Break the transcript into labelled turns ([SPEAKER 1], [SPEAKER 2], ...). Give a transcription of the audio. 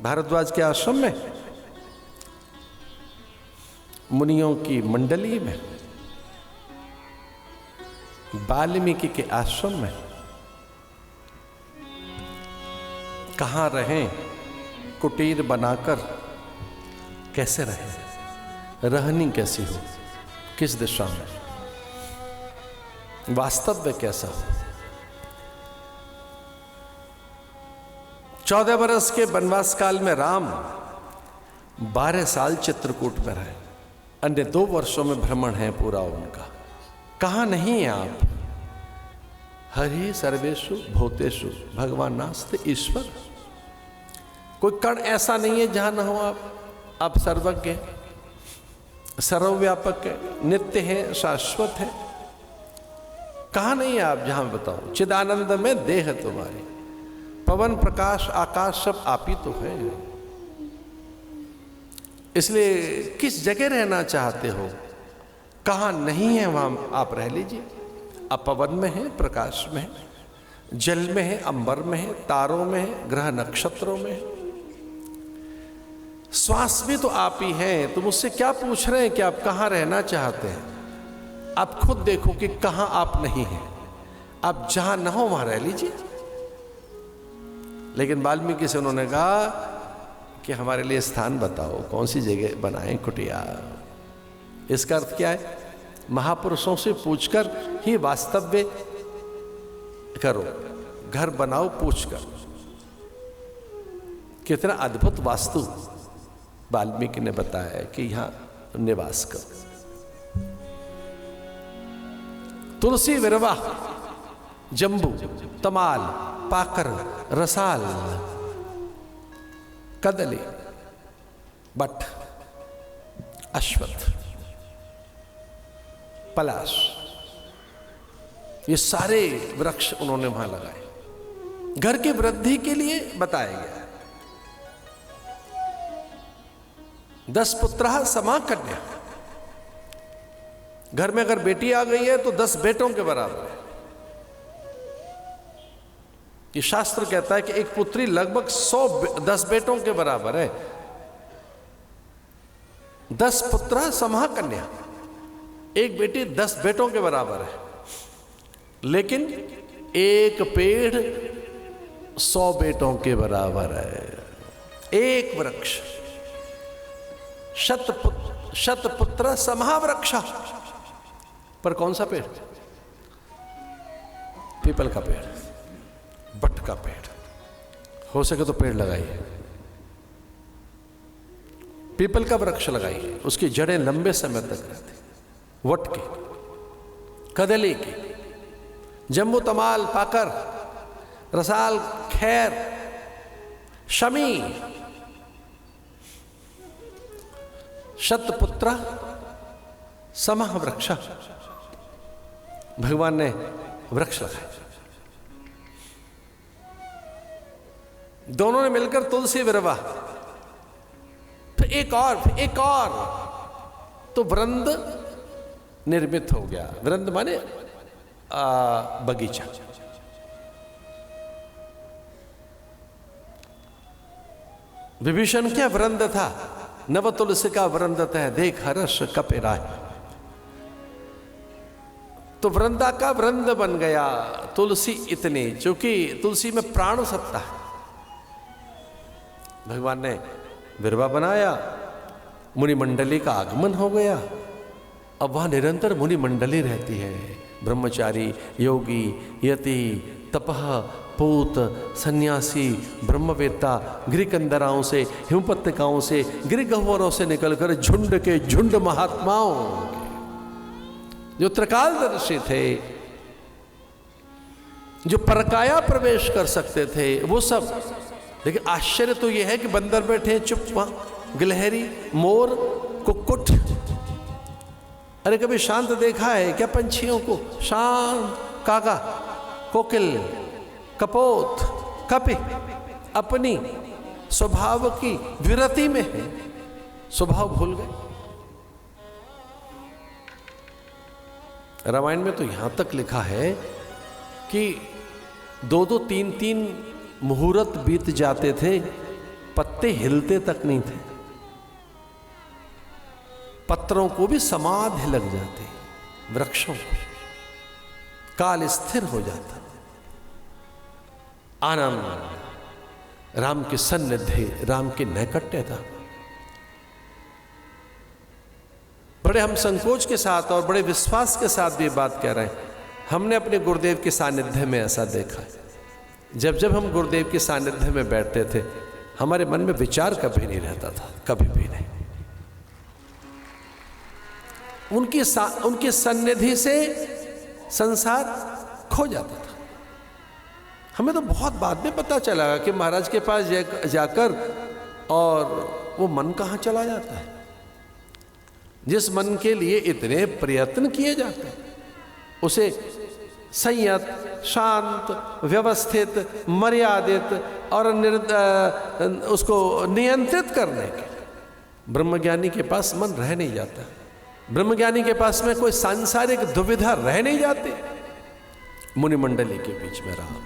[SPEAKER 1] भारद्वाज के आश्रम में, मुनियों की मंडली में, वाल्मीकि के आश्रम में, कहां रहें, कुटीर बनाकर कैसे रहें, रहनी कैसी हो, किस दिशा में, वास्तव कैसा हो। 14 बरस के वनवास काल में राम 12 साल चित्रकूट में रहे, अन्य 2 वर्षों में भ्रमण है पूरा उनका। कहां नहीं है आप? हरि सर्वेषु भूतेषु भगवान नास्ति ईश्वर। कोई कण ऐसा नहीं है जहां न हो आप सर्वज्ञ हैं, सर्वव्यापक है, नित्य है, शाश्वत है। कहां नहीं है आप? जहां बताओ, चिदानंद में देह तुम्हारी, पवन प्रकाश आकाश सब आप ही तो है। इसलिए किस जगह रहना चाहते हो, कहां नहीं है वहां आप रह लीजिए। आप पवन में है, प्रकाश में है, जल में है, अंबर में है, तारों में है, ग्रह नक्षत्रों में है। श्वास भी तो आप ही हैं। तो मुझसे क्या पूछ रहे हैं कि आप कहां रहना चाहते हैं? आप खुद देखो कि कहां आप नहीं हैं। आप जहां न हो वहां रह लीजिए। लेकिन वाल्मीकि से उन्होंने कहा कि हमारे लिए स्थान बताओ, कौन सी जगह बनाएं कुटिया। इसका अर्थ क्या है? महापुरुषों से पूछकर ही वास्तव्य करो, घर बनाओ पूछकर। कितना अद्भुत वास्तु वाल्मीकि ने बताया कि यहां निवास करो। तुलसी, विरवा, जंबू, तमाल, पाकर, रसाल, कदली, बट, अश्वत्थ, पलाश, ये सारे वृक्ष उन्होंने वहां लगाए। घर की वृद्धि के लिए बताया गया। 10 पुत्रः समा कन्या। घर में अगर बेटी आ गई है तो 10 बेटों के बराबर है। ये शास्त्र कहता है कि एक पुत्री लगभग 10 बेटों के बराबर है। 10 पुत्रः समा कन्या, एक बेटी 10 बेटों के बराबर है। लेकिन एक पेड़ 100 बेटों के बराबर है। एक वृक्ष शतपुत्र समावृक्ष। पर कौन सा पेड़? पीपल का पेड़, बट का पेड़। हो सके तो पेड़ लगाइए, पीपल का वृक्ष लगाइए, उसकी जड़ें लंबे समय तक रहती। वट के, कदली के, जम्बू, तमाल, पाकर, रसाल, खैर, शमी, शतपुत्र समः वृक्ष। भगवान ने वृक्ष लगाए। दोनों ने मिलकर तुलसी, विरवा, फिर एक और, तो वृंद निर्मित हो गया। वृंद माने बगीचा। विभीषण क्या वृंद था? नव तुलसी का वृंदत है, देख हर्ष कपे राय। तो वृंदा का वृंद बन गया तुलसी इतनी, क्योंकि तुलसी में प्राण सत्ता है। भगवान ने विरवा बनाया, मुनि मंडली का आगमन हो गया। अब वहां निरंतर मुनि मंडली रहती है। ब्रह्मचारी, योगी, यति, तपह, पूत, सन्यासी, ब्रह्मवेत्ता, गिरिकंदराओं से, हिमपत्तिकाओं से, गिरिगह्वरों से निकलकर झुंड के झुंड महात्माओं जो त्रिकालदर्शी थे, जो परकाया प्रवेश कर सकते थे, वो सब। लेकिन आश्चर्य तो यह है कि बंदर बैठे चुप वहां, गिलहरी, मोर, कुक्कुट। अरे कभी शांत देखा है क्या पंछियों को? शांत, कागा, कोकिल, कपोत, कपि अपनी स्वभाव की विरति में है, स्वभाव भूल गए। रामायण में तो यहां तक लिखा है कि 2-2, 3-3 मुहूर्त बीत जाते थे पत्ते हिलते तक नहीं थे, पत्रों को भी समाधि लग जाती, वृक्षों को काल स्थिर हो जाता। आनंद राम के सन्निधि, राम की नैकट्यता। बड़े हम संकोच के साथ और बड़े विश्वास के साथ भी बात कह रहे हैं। हमने अपने गुरुदेव के सानिध्य में ऐसा देखा है, जब जब हम गुरुदेव के सानिध्य में बैठते थे, हमारे मन में विचार कभी नहीं रहता था, कभी भी नहीं। उनकी सन्निधि से संसार खो जाता था। हमें तो बहुत बाद में पता चला कि महाराज के पास जाकर और वो मन कहाँ चला जाता है, जिस मन के लिए इतने प्रयत्न किए जाते हैं, उसे संयत, शांत, व्यवस्थित, मर्यादित और उसको नियंत्रित करने के ब्रह्मज्ञानी के पास मन रह नहीं जाता। ब्रह्मज्ञानी के पास में कोई सांसारिक दुविधा रह नहीं जाती। मुनिमंडली के बीच में रहा।